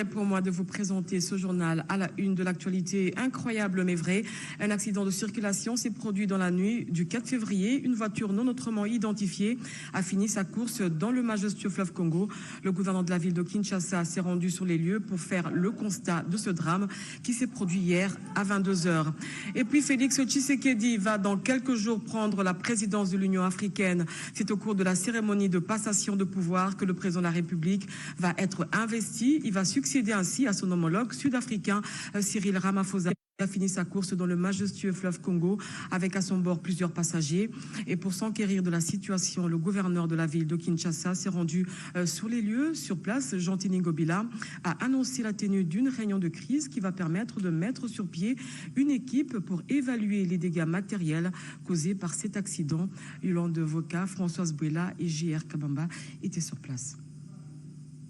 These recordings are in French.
est pour moi de vous présenter ce journal à la une de l'actualité incroyable mais vrai. Un accident de circulation s'est produit dans la nuit du 4 février. Une voiture non autrement identifiée a fini sa course dans le majestueux fleuve Congo. Le gouverneur de la ville de Kinshasa s'est rendu sur les lieux pour faire le constat de ce drame qui s'est produit hier à 22h. Et puis Félix Tshisekedi va dans quelques jours prendre la présidence de l'Union africaine. C'est au cours de la cérémonie de passation de pouvoir que le président de la République va être investi. Il va succéder ainsi à son homologue sud-africain Cyril Ramaphosa. Il a fini sa course dans le majestueux fleuve Congo avec à son bord plusieurs passagers. Et pour s'enquérir de la situation, le gouverneur de la ville de Kinshasa s'est rendu sur les lieux. Sur place, Jean-Tini Ngobila a annoncé la tenue d'une réunion de crise qui va permettre de mettre sur pied une équipe pour évaluer les dégâts matériels causés par cet accident. Yolande Voka, Françoise Bouela et J.R. Kabamba étaient sur place.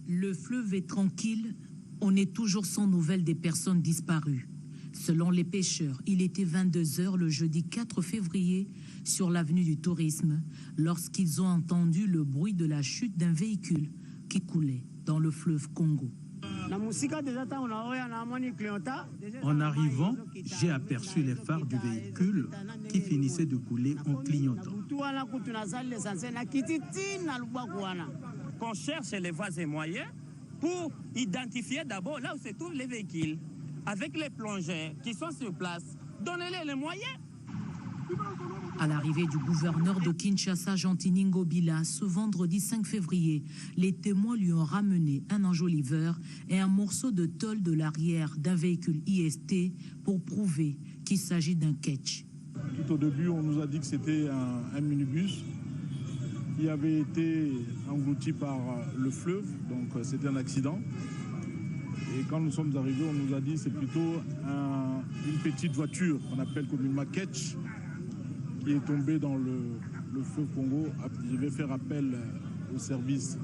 Le fleuve est tranquille, on est toujours sans nouvelles des personnes disparues. Selon les pêcheurs, il était 22h le jeudi 4 février sur l'avenue du Tourisme lorsqu'ils ont entendu le bruit de la chute d'un véhicule qui coulait dans le fleuve Congo. En arrivant, j'ai aperçu les phares du véhicule qui finissaient de couler en clignotant. Qu'on cherche les voies et moyens pour identifier d'abord là où se trouvent les véhicules. Avec les plongeurs qui sont sur place, donnez-les les moyens. À l'arrivée du gouverneur de Kinshasa, Jean-Tini Ngobila, ce vendredi 5 février, les témoins lui ont ramené un enjoliveur et un morceau de tôle de l'arrière d'un véhicule IST pour prouver qu'il s'agit d'un ketch. Tout au début, on nous a dit que c'était un minibus qui avait été englouti par le fleuve, donc c'était un accident. Et quand nous sommes arrivés, on nous a dit que c'est plutôt une petite voiture qu'on appelle communément ketch qui est tombée dans le fleuve Congo. Je vais faire appel aux services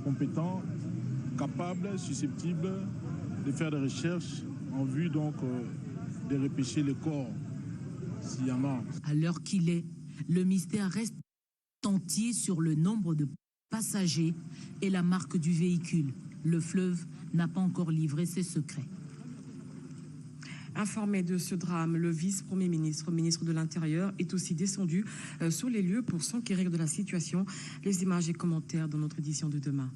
compétents, capables, susceptibles de faire des recherches en vue donc de repêcher les corps s'il y en a. À l'heure qu'il est, le mystère reste entier sur le nombre de passagers et la marque du véhicule. Le fleuve n'a pas encore livré ses secrets. Informé de ce drame, le vice-premier ministre, ministre de l'Intérieur, est aussi descendu sur les lieux pour s'enquérir de la situation. Les images et commentaires dans notre édition de demain.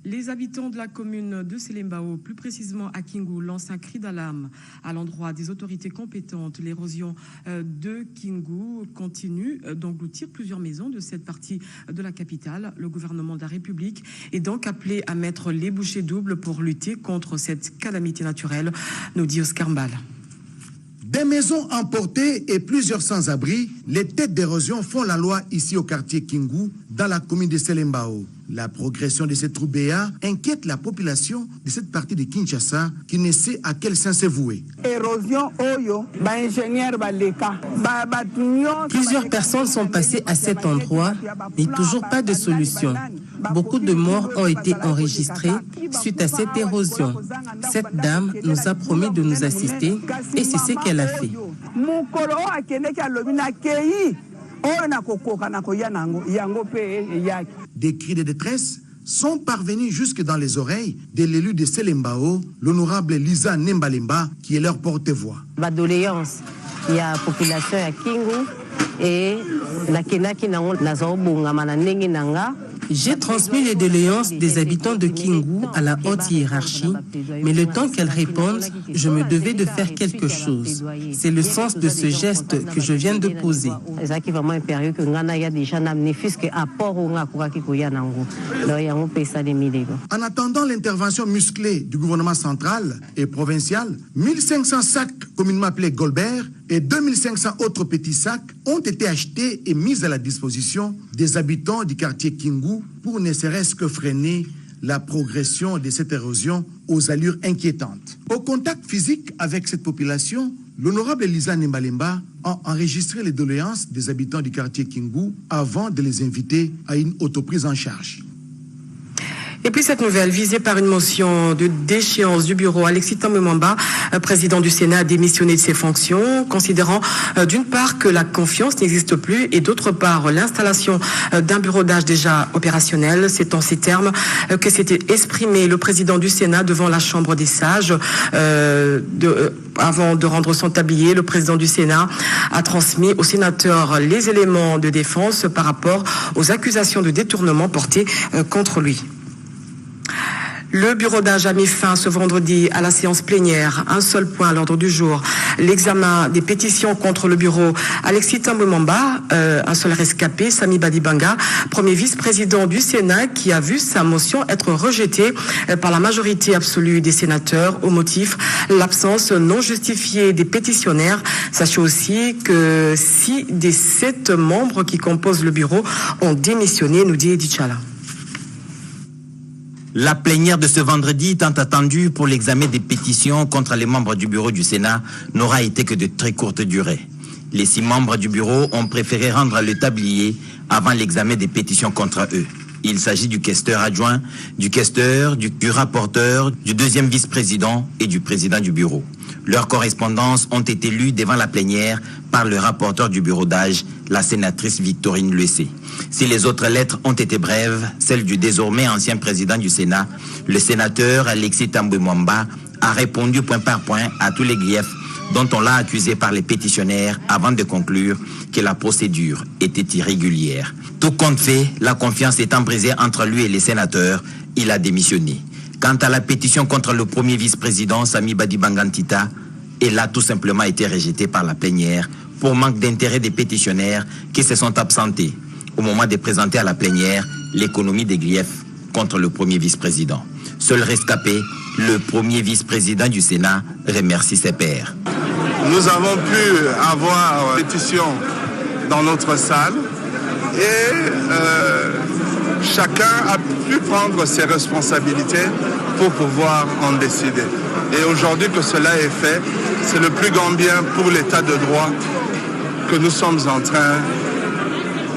Les habitants de la commune de Selembao, plus précisément à Kingu, lancent un cri d'alarme à l'endroit des autorités compétentes. L'érosion de Kingu continue d'engloutir plusieurs maisons de cette partie de la capitale. Le gouvernement de la République est donc appelé à mettre les bouchées doubles pour lutter contre cette calamité naturelle, nous dit Oscar Mbal. Des maisons emportées et plusieurs sans-abri, les têtes d'érosion font la loi ici au quartier Kingu, dans la commune de Selembao. La progression de ces troubéas inquiète la population de cette partie de Kinshasa qui ne sait à quel sens se vouer. Plusieurs personnes sont passées à cet endroit, mais toujours pas de solution. Beaucoup de morts ont été enregistrés suite à cette érosion. Cette dame nous a promis de nous assister et c'est ce qu'elle a fait. Des cris de détresse sont parvenus jusque dans les oreilles de l'élu de Selembao, l'honorable Lisa Nembalemba, qui est leur porte-voix. Doléance, il y a la population à Kingu et la Kenaki Nanga. J'ai transmis les doléances des habitants de Kingu à la haute hiérarchie, mais le temps qu'elles répondent, je me devais de faire quelque chose. C'est le sens de ce geste que je viens de poser. En attendant l'intervention musclée du gouvernement central et provincial, 1500 sacs communément appelés Goldberg et 2500 autres petits sacs ont été achetés et mis à la disposition des habitants du quartier Kingu pour ne serait-ce que freiner la progression de cette érosion aux allures inquiétantes. Au contact physique avec cette population, l'honorable Lisa Nembalemba a enregistré les doléances des habitants du quartier Kingu avant de les inviter à une autoprise en charge. Et puis cette nouvelle, visée par une motion de déchéance du bureau, Alexis Thambwe Mwamba, président du Sénat, a démissionné de ses fonctions, considérant d'une part que la confiance n'existe plus et d'autre part l'installation d'un bureau d'âge déjà opérationnel. C'est en ces termes que s'était exprimé le président du Sénat devant la Chambre des sages. Avant de rendre son tablier, le président du Sénat a transmis aux sénateurs les éléments de défense par rapport aux accusations de détournement portées contre lui. Le bureau d'âge a mis fin ce vendredi à la séance plénière. Un seul point à l'ordre du jour, l'examen des pétitions contre le bureau. Alexis Thambwe Mwamba, un seul rescapé, Sami Badibanga, premier vice-président du Sénat, qui a vu sa motion être rejetée par la majorité absolue des sénateurs au motif l'absence non justifiée des pétitionnaires. Sachez aussi que 6 des 7 membres qui composent le bureau ont démissionné, nous dit Edith Chala. La plénière de ce vendredi, tant attendue pour l'examen des pétitions contre les membres du bureau du Sénat, n'aura été que de très courte durée. Les 6 membres du bureau ont préféré rendre le tablier avant l'examen des pétitions contre eux. Il s'agit du questeur adjoint, du questeur, du rapporteur, du deuxième vice-président et du président du bureau. Leurs correspondances ont été lues devant la plénière par le rapporteur du bureau d'âge, la sénatrice Victorine Luessé. Si les autres lettres ont été brèves, celle du désormais ancien président du Sénat, le sénateur Alexis Thambwe Mwamba, a répondu point par point à tous les griefs dont on l'a accusé par les pétitionnaires avant de conclure que la procédure était irrégulière. Tout compte fait, la confiance étant brisée entre lui et les sénateurs, il a démissionné. Quant à la pétition contre le premier vice-président, Sami Badibanga Ntita, elle a tout simplement été rejetée par la plénière pour manque d'intérêt des pétitionnaires qui se sont absentés au moment de présenter à la plénière l'économie des griefs contre le premier vice-président. Seul rescapé, le premier vice-président du Sénat remercie ses pairs. Nous avons pu avoir une pétition dans notre salle et chacun a pu prendre ses responsabilités pour pouvoir en décider. Et aujourd'hui que cela est fait, c'est le plus grand bien pour l'état de droit que nous sommes en train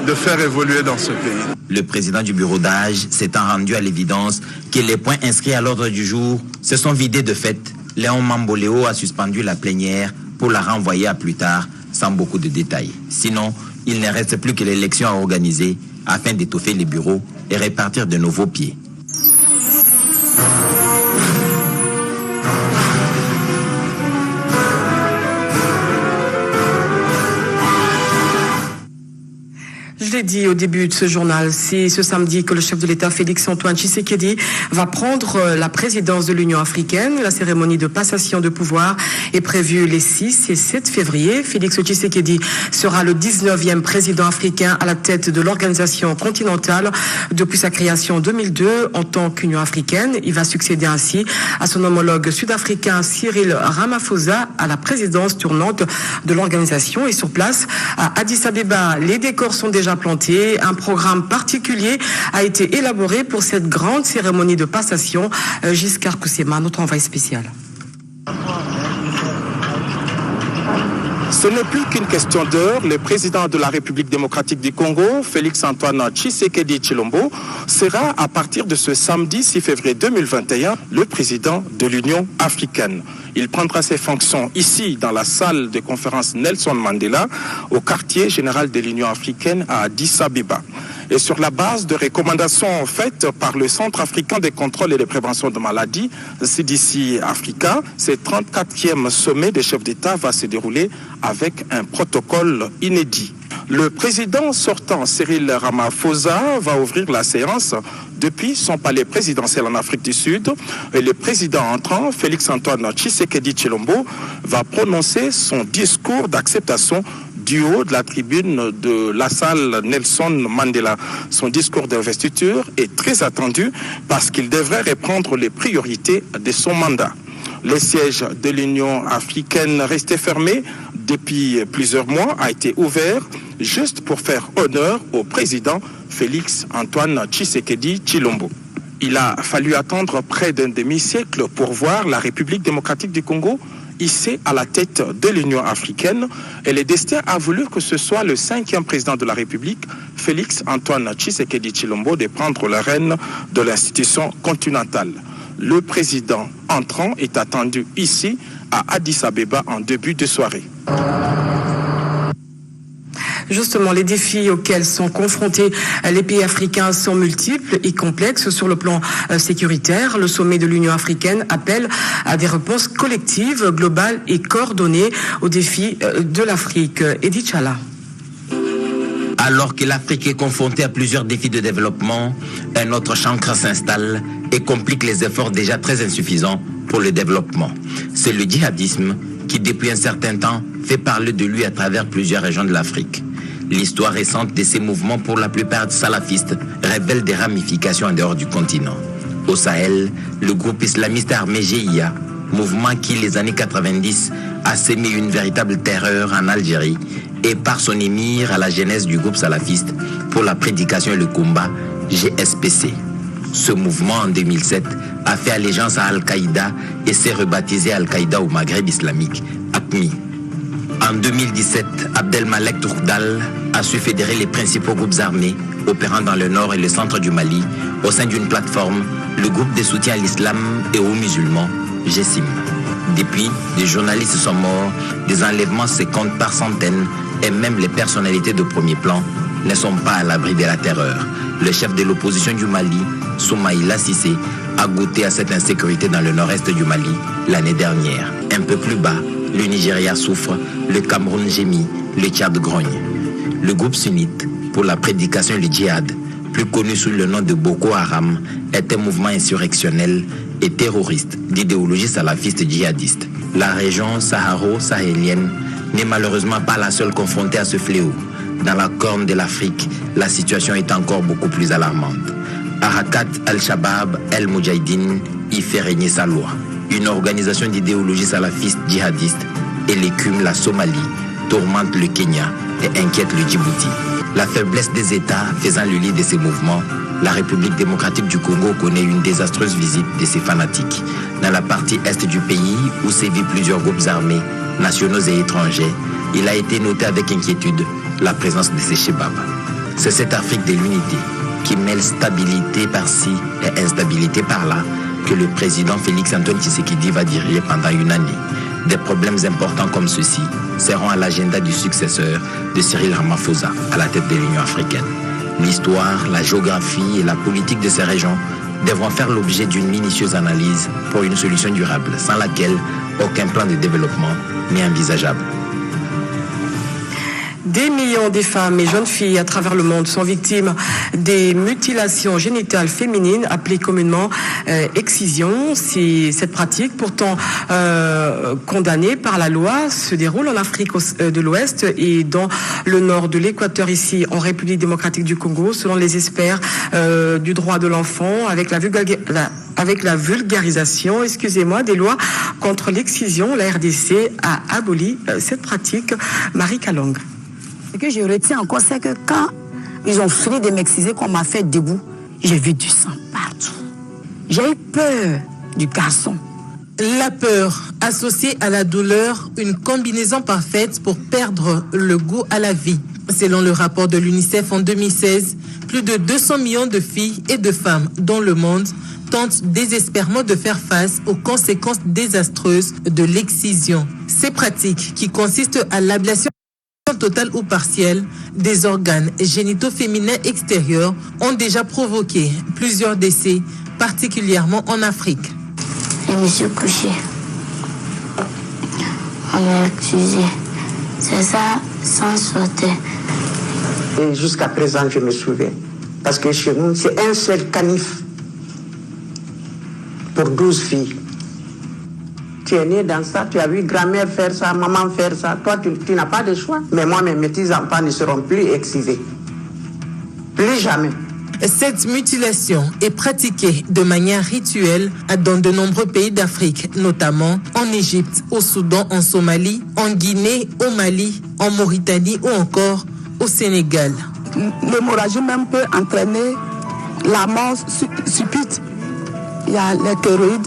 de faire évoluer dans ce pays. Le président du bureau d'âge s'étant rendu à l'évidence que les points inscrits à l'ordre du jour se sont vidés de fait, Léon Mamboléo a suspendu la plénière pour la renvoyer à plus tard sans beaucoup de détails. Sinon, il ne reste plus que l'élection à organiser afin d'étoffer les bureaux et répartir de nouveaux pieds. Je l'ai dit au début de ce journal, c'est ce samedi que le chef de l'État Félix-Antoine Tshisekedi va prendre la présidence de l'Union africaine. La cérémonie de passation de pouvoir est prévue les 6 et 7 février. Félix Tshisekedi sera le 19e président africain à la tête de l'organisation continentale depuis sa création en 2002 en tant qu'Union africaine. Il va succéder ainsi à son homologue sud-africain Cyril Ramaphosa à la présidence tournante de l'organisation. Et sur place, à Addis Abeba, les décors sont déjà planté. Un programme particulier a été élaboré pour cette grande cérémonie de passation. Giscard Koussema, notre envoyé spécial. Ce n'est plus qu'une question d'heure. Le président de la République démocratique du Congo, Félix-Antoine Tshisekedi Tshilombo, sera à partir de ce samedi 6 février 2021 le président de l'Union africaine. Il prendra ses fonctions ici dans la salle de conférence Nelson Mandela au quartier général de l'Union africaine à Addis Abeba. Et sur la base de recommandations faites par le Centre africain de contrôle et de prévention de maladies, CDC Africa, ce 34e sommet des chefs d'État va se dérouler avec un protocole inédit. Le président sortant, Cyril Ramaphosa, va ouvrir la séance depuis son palais présidentiel en Afrique du Sud. Et le président entrant, Félix-Antoine Tshisekedi Tshilombo, va prononcer son discours d'acceptation du haut de la tribune de la salle Nelson Mandela. Son discours d'investiture est très attendu parce qu'il devrait reprendre les priorités de son mandat. Le siège de l'Union africaine resté fermé depuis plusieurs mois a été ouvert juste pour faire honneur au président Félix-Antoine Tshisekedi Tshilombo. Il a fallu attendre près d'un demi-siècle pour voir la République démocratique du Congo hissé à la tête de l'Union africaine et le destin a voulu que ce soit le 5e président de la République, Félix Antoine Tshisekedi Tshilombo, de prendre la rêne de l'institution continentale. Le président entrant est attendu ici à Addis Abeba en début de soirée. Justement, les défis auxquels sont confrontés les pays africains sont multiples et complexes sur le plan sécuritaire. Le sommet de l'Union africaine appelle à des réponses collectives, globales et coordonnées aux défis de l'Afrique. Edith Chala. Alors que l'Afrique est confrontée à plusieurs défis de développement, un autre chancre s'installe et complique les efforts déjà très insuffisants pour le développement. C'est le djihadisme qui, depuis un certain temps, fait parler de lui à travers plusieurs régions de l'Afrique. L'histoire récente de ces mouvements, pour la plupart salafistes, révèle des ramifications en dehors du continent. Au Sahel, le groupe islamiste armé GIA, mouvement qui, les années 90, a sémé une véritable terreur en Algérie, et par son émir à la genèse du groupe salafiste pour la prédication et le combat, GSPC. Ce mouvement, en 2007, a fait allégeance à Al-Qaïda et s'est rebaptisé Al-Qaïda au Maghreb islamique, AQMI. En 2017, Abdelmalek Tourdal a su fédérer les principaux groupes armés opérant dans le nord et le centre du Mali au sein d'une plateforme, le groupe de soutien à l'islam et aux musulmans, GESIM. Depuis, des journalistes sont morts, des enlèvements se comptent par centaines et même les personnalités de premier plan ne sont pas à l'abri de la terreur. Le chef de l'opposition du Mali, Soumaïla Cissé, a goûté à cette insécurité dans le nord-est du Mali l'année dernière. Un peu plus bas, le Nigeria souffre, le Cameroun gémit, le Tchad grogne. Le groupe sunnite pour la prédication et le djihad, plus connu sous le nom de Boko Haram, est un mouvement insurrectionnel et terroriste d'idéologie salafiste djihadiste. La région saharo-sahélienne n'est malheureusement pas la seule confrontée à ce fléau. Dans la corne de l'Afrique, la situation est encore beaucoup plus alarmante. Arakat al-Shabaab el-Moudjahidine y fait régner sa loi. Une organisation d'idéologie salafiste djihadiste écume la Somalie, tourmente le Kenya et inquiète le Djibouti. La faiblesse des États faisant le lit de ces mouvements, la République démocratique du Congo connaît une désastreuse visite de ces fanatiques. Dans la partie est du pays, où sévissent plusieurs groupes armés, nationaux et étrangers, il a été noté avec inquiétude la présence de ces chebabs. C'est cette Afrique de l'unité qui mêle stabilité par-ci et instabilité par-là que le président Félix Antoine Tshisekedi va diriger pendant une année. Des problèmes importants comme ceux-ci seront à l'agenda du successeur de Cyril Ramaphosa à la tête de l'Union africaine. L'histoire, la géographie et la politique de ces régions devront faire l'objet d'une minutieuse analyse pour une solution durable, sans laquelle aucun plan de développement n'est envisageable. Des millions de femmes et jeunes filles à travers le monde sont victimes des mutilations génitales féminines, appelées communément excision. Cette pratique, pourtant condamnée par la loi, se déroule en Afrique de l'Ouest et dans le nord de l'Équateur, ici en République démocratique du Congo, selon les experts du droit de l'enfant, avec la vulgarisation, des lois contre l'excision. La RDC a aboli cette pratique. Marie Kalong. Ce que je retiens encore, c'est que quand ils ont fini de m'exciser, qu'on m'a fait debout, j'ai vu du sang partout. J'ai eu peur du garçon. La peur, associée à la douleur, une combinaison parfaite pour perdre le goût à la vie. Selon le rapport de l'UNICEF en 2016, plus de 200 millions de filles et de femmes dans le monde tentent désespérément de faire face aux conséquences désastreuses de l'excision. Ces pratiques, qui consistent à l'ablation totale ou partielle des organes génitaux féminins extérieurs, ont déjà provoqué plusieurs décès, particulièrement en Afrique. Je me suis couchée. On m'a accusé. C'est ça, sans sauter. Et jusqu'à présent, je me souviens. Parce que chez nous, c'est un seul canif pour 12 filles. Tu es né dans ça, tu as vu grand-mère faire ça, maman faire ça. Toi, tu n'as pas de choix. Mais moi, mes petits-enfants ne seront plus excisés. Plus jamais. Cette mutilation est pratiquée de manière rituelle dans de nombreux pays d'Afrique, notamment en Égypte, au Soudan, en Somalie, en Guinée, au Mali, en Mauritanie ou encore au Sénégal. L'hémorragie même peut entraîner la mort subite. Il y a les thyroïdes,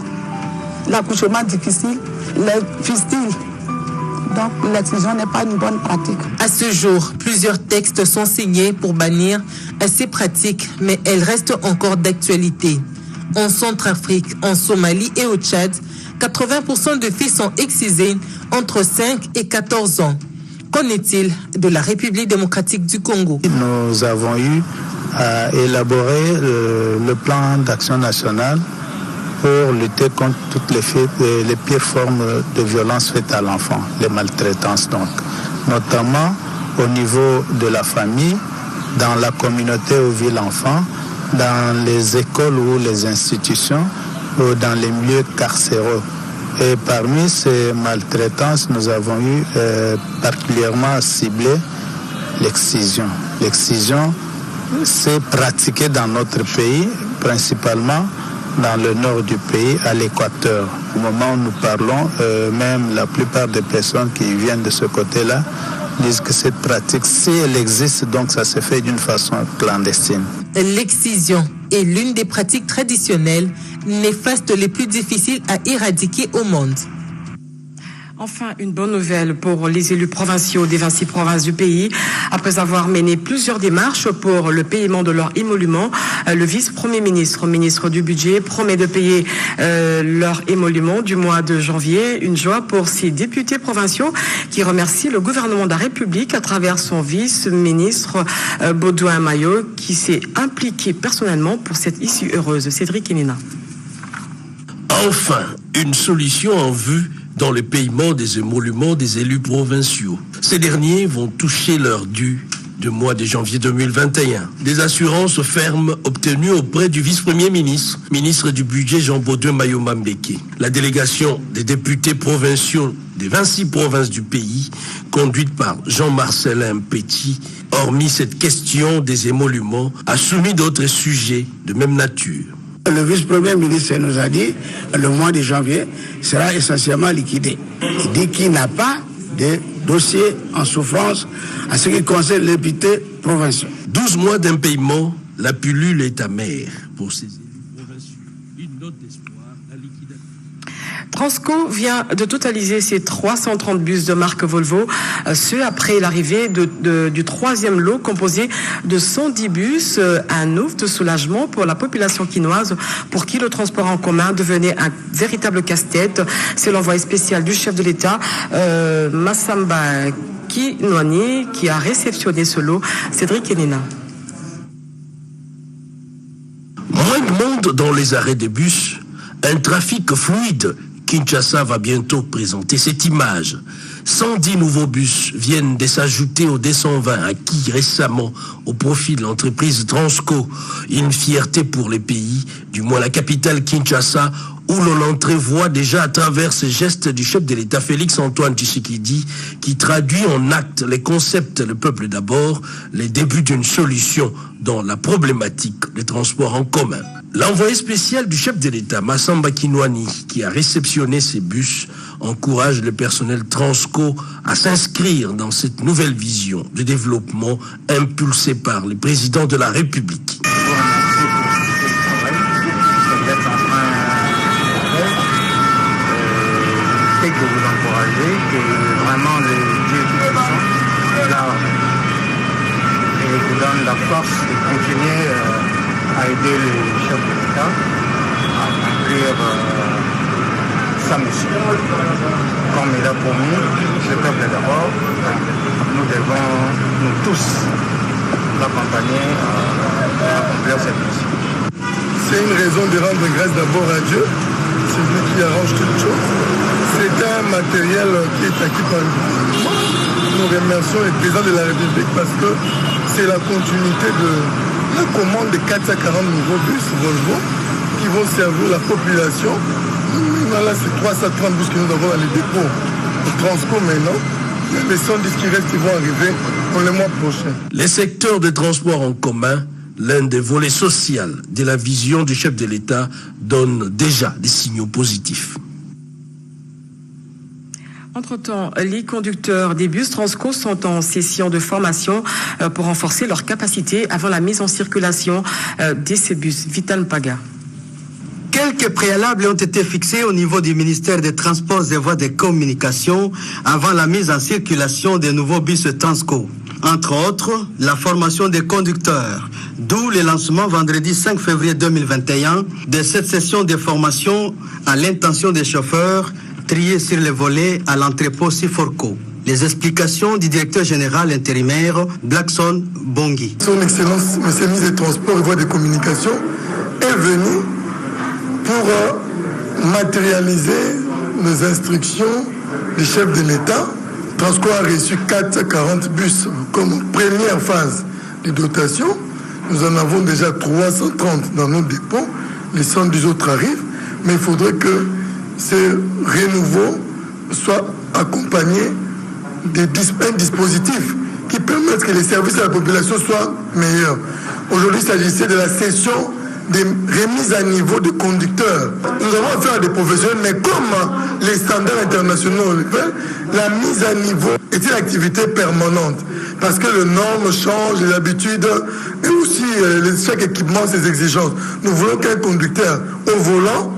l'accouchement difficile, les fistules. Donc l'excision n'est pas une bonne pratique. À ce jour, plusieurs textes sont signés pour bannir ces pratiques, mais elles restent encore d'actualité. En Centrafrique, en Somalie et au Tchad, 80% de filles sont excisées entre 5 et 14 ans. Qu'en est-il de la République démocratique du Congo? Nous avons eu à élaborer le plan d'action national pour lutter contre toutes les pires formes de violence faites à l'enfant, les maltraitances donc, notamment au niveau de la famille, dans la communauté où vit l'enfant, dans les écoles ou les institutions, ou dans les milieux carcéraux. Et parmi ces maltraitances, nous avons eu particulièrement ciblé l'excision. L'excision, c'est pratiqué dans notre pays, principalement dans le nord du pays, à l'équateur. Au moment où nous parlons, même la plupart des personnes qui viennent de ce côté-là disent que cette pratique, si elle existe, donc ça se fait d'une façon clandestine. L'excision est l'une des pratiques traditionnelles néfastes les plus difficiles à éradiquer au monde. Enfin, une bonne nouvelle pour les élus provinciaux des 26 provinces du pays. Après avoir mené plusieurs démarches pour le paiement de leur émolument, le vice-premier ministre du budget, promet de payer leur émolument du mois de janvier. Une joie pour ces députés provinciaux qui remercient le gouvernement de la République à travers son vice-ministre Baudouin Maillot qui s'est impliqué personnellement pour cette issue heureuse. Cédric Enina. Enfin, une solution en vue dans le paiement des émoluments des élus provinciaux. Ces derniers vont toucher leur dû du mois de janvier 2021. Des assurances fermes obtenues auprès du vice-premier ministre du budget Jean-Baudouin Maillot Mambeke. La délégation des députés provinciaux des 26 provinces du pays, conduite par Jean-Marcelin Petit, hormis cette question des émoluments, a soumis d'autres sujets de même nature. Le vice-premier ministre nous a dit que le mois de janvier sera essentiellement liquidé. Il dit qu'il n'a pas de dossier en souffrance en ce qui concerne les députés provinciaux. 12 mois d'impayement, la pilule est amère pour ces élus provinciaux. Une note d'espoir, la liquidation. Transco vient de totaliser ses 330 bus de marque Volvo, ce après l'arrivée du troisième lot composé de 110 bus, un ouf de soulagement pour la population quinoise pour qui le transport en commun devenait un véritable casse-tête. C'est l'envoyé spécial du chef de l'État, Massamba Kinwani, qui a réceptionné ce lot. Cédric Enina. Moins de monde dans les arrêts des bus, un trafic fluide. Kinshasa va bientôt présenter cette image. 110 nouveaux bus viennent de s'ajouter aux 220 acquis récemment au profit de l'entreprise Transco. Une fierté pour les pays, du moins la capitale Kinshasa, où l'on entrevoit déjà à travers ces gestes du chef de l'État Félix Antoine Tshisekedi, qui traduit en actes les concepts le peuple d'abord, les débuts d'une solution dans la problématique des transports en commun. L'envoyé spécial du chef de l'État, Massamba Kinwani, qui a réceptionné ces bus, encourage le personnel Transco à s'inscrire dans cette nouvelle vision de développement impulsée par le président de la République. Que vous encouragez, que vraiment le Dieu Tout-Puissant est là et vous donne la force de continuer à aider le chef de l'État à accomplir sa mission. Comme il a promis, le peuple d'abord, nous devons, nous tous, l'accompagner à accomplir cette mission. C'est une raison de rendre grâce d'abord à Dieu, c'est lui qui arrange toutes choses. C'est un matériel qui est acquis par le gouvernement. Nous remercions le président de la République parce que c'est la continuité de la commande de 440 nouveaux bus Volvo qui vont servir la population. Là, c'est 330 bus que nous avons dans les dépôts de Transco maintenant. Les 110 qui restent vont arriver pour le mois prochain. Les secteurs de transport en commun, l'un des volets sociaux de la vision du chef de l'État, donne déjà des signaux positifs. Entre-temps, les conducteurs des bus Transco sont en session de formation pour renforcer leur capacité avant la mise en circulation de ces bus. Vital Paga. Quelques Quelques préalables ont été fixés au niveau du ministère des Transports et Voies de Communication avant la mise en circulation des nouveaux bus Transco. Entre autres, la formation des conducteurs, d'où le lancement vendredi 5 février 2021 de cette session de formation à l'intention des chauffeurs triés sur les volets à l'entrepôt Siforco. Les explications du directeur général intérimaire Blackson Bongi. Son Excellence, Monsieur le ministre des Transports et Voies de Communication, est venu pour matérialiser nos instructions du chef de l'État. Transco a reçu 440 bus comme première phase de dotation. Nous en avons déjà 330 dans nos dépôts. Les 110 autres arrivent. Mais il faudrait que ce renouveau soit accompagné d'un dispositif qui permette que les services à la population soient meilleurs. Aujourd'hui, il s'agissait de la session des remises à niveau de conducteurs. Nous avons affaire à des professionnels, mais comme les standards internationaux le veulent, la mise à niveau est une activité permanente. Parce que les normes changent, les habitudes, et aussi chaque équipement, ses exigences. Nous voulons qu'un conducteur au volant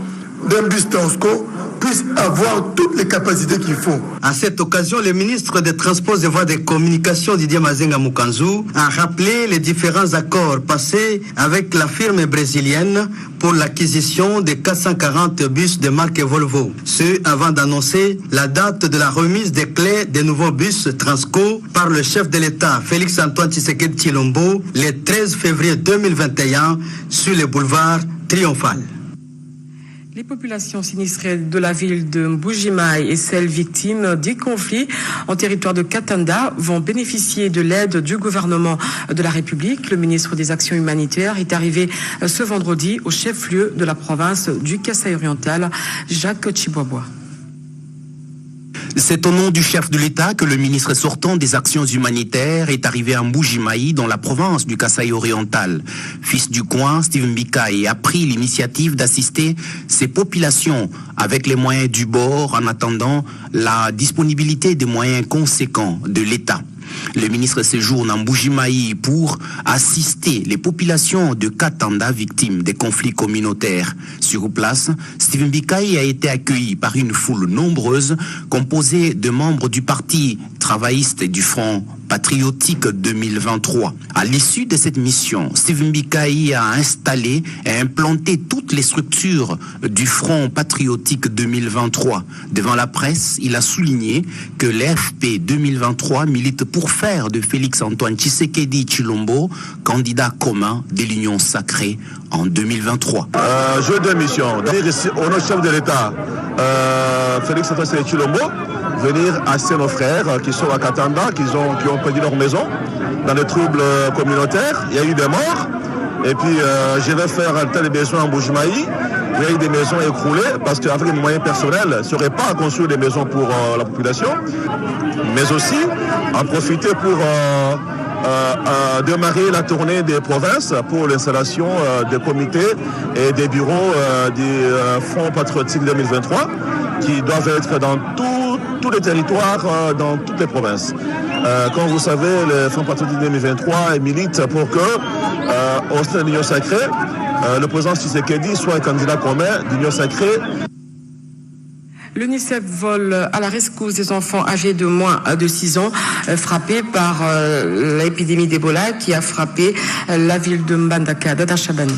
d'un bus Transco puisse avoir toutes les capacités qu'il faut. À cette occasion, le ministre des Transports et Voies de Communication, Didier Mazenga Mukanzu, a rappelé les différents accords passés avec la firme brésilienne pour l'acquisition de 440 bus de marque Volvo. Ce avant d'annoncer la date de la remise des clés des nouveaux bus Transco par le chef de l'État, Félix Antoine Tshisekedi Tshilombo, le 13 février 2021 sur le boulevard Triomphal. Les populations sinistrées de la ville de Mbuji-Mayi et celles victimes des conflits en territoire de Katanda vont bénéficier de l'aide du gouvernement de la République. Le ministre des Actions humanitaires est arrivé ce vendredi au chef-lieu de la province du Kasaï oriental, Jacques Chibobois. C'est au nom du chef de l'État que le ministre sortant des Actions humanitaires est arrivé à Mbuji-Mayi dans la province du Kasaï oriental. Fils du coin, Steven Bikaï a pris l'initiative d'assister ces populations avec les moyens du bord en attendant la disponibilité des moyens conséquents de l'État. Le ministre séjourne en Mbuji-Mayi pour assister les populations de Katanda victimes des conflits communautaires. Sur place, Steven Bikaï a été accueilli par une foule nombreuse composée de membres du Parti travailliste et du Front patriotique 2023. À l'issue de cette mission, Steven Bikaï a installé et implanté toutes les structures du Front patriotique 2023. Devant la presse, il a souligné que l'FP 2023 milite pour faire de Félix Antoine Tshisekedi Tshilombo candidat commun de l'Union sacrée en 2023. J'ai deux missions. Dire ici au nom du chef de l'État, Félix Antoine Tshisekedi Tshilombo, venir assister nos frères qui sont à Katanda, qui ont perdu leur maison dans les troubles communautaires. Il y a eu des morts. Et puis je vais faire tel besoin en Mbuji-Mayi. Il y a eu des maisons écroulées parce qu'avec les moyens personnels, ne serait pas à construire des maisons pour la population, mais aussi en profiter pour démarrer la tournée des provinces pour l'installation des comités et des bureaux du Front patriotique 2023 qui doivent être dans tous les territoires, dans toutes les provinces. Comme vous savez, le Front patriotique 2023 milite pour que, au sein de l'Union sacrée, le président Tshisekedi soit un candidat commun d'Union sacrée. L'UNICEF vole à la rescousse des enfants âgés de moins de 6 ans frappés par l'épidémie d'Ebola qui a frappé la ville de Mbandaka. Dada Chabani.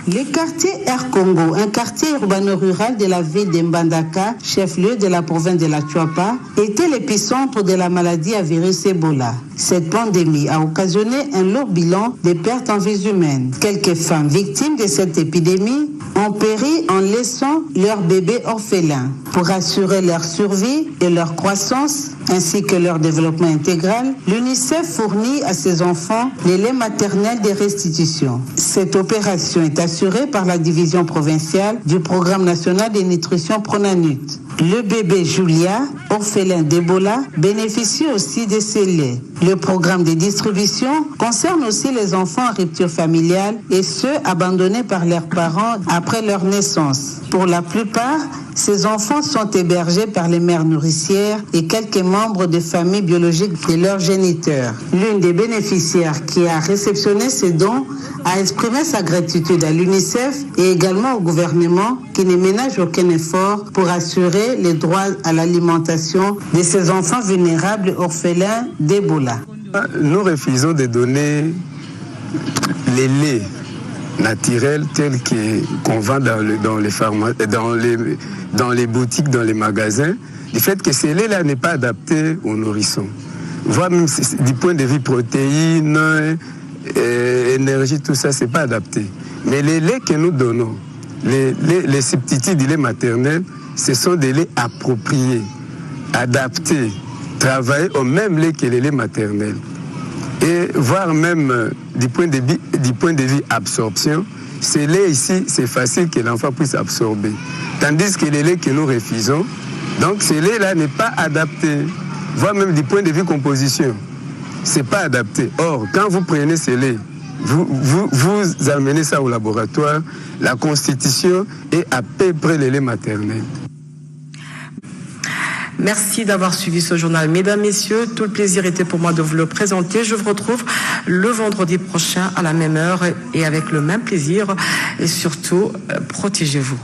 Le quartier Air Congo, un quartier urbano-rural de la ville de Mbandaka, chef-lieu de la province de la Chuapa, était l'épicentre de la maladie à virus Ebola. Cette pandémie a occasionné un lourd bilan de pertes en vies humaines. Quelques femmes victimes de cette épidémie ont péri en laissant leurs bébés orphelins. Pour assurer leur survie et leur croissance, ainsi que leur développement intégral, l'UNICEF fournit à ces enfants les laits maternels de restitution. Cette opération est assurée par la division provinciale du Programme national de nutrition Pronanut. Le bébé Julia, orphelin d'Ebola, bénéficie aussi de ces laits. Le programme de distribution concerne aussi les enfants en rupture familiale et ceux abandonnés par leurs parents après leur naissance. Pour la plupart, ces enfants sont hébergés par les mères nourricières et quelques membres des familles biologiques de leurs géniteurs. L'une des bénéficiaires qui a réceptionné ces dons a exprimé sa gratitude à l'UNICEF et également au gouvernement qui ne ménage aucun effort pour assurer les droits à l'alimentation de ces enfants vulnérables orphelins d'Ebola. Nous refusons de donner les laits naturels tels qu'on vend dans les boutiques, dans les magasins, du fait que ces laits-là n'est pas adapté aux nourrissons. Voire même du point de vue protéines, énergie, tout ça, c'est pas adapté. Mais les laits que nous donnons, les substituts du lait maternel, ce sont des laits appropriés, adaptés, travaillés au même lait que les laits maternels. Et voire même du point de vue absorption, ces laits ici, c'est facile que l'enfant puisse absorber. Tandis que les laits que nous refusons, donc ces laits-là n'est pas adapté, voire même du point de vue composition, c'est pas adapté. Or, quand vous prenez ces laits, vous amenez ça au laboratoire, la constitution est à peu près les laits maternels. Merci d'avoir suivi ce journal. Mesdames, Messieurs, tout le plaisir était pour moi de vous le présenter. Je vous retrouve le vendredi prochain à la même heure et avec le même plaisir. Et surtout, protégez-vous.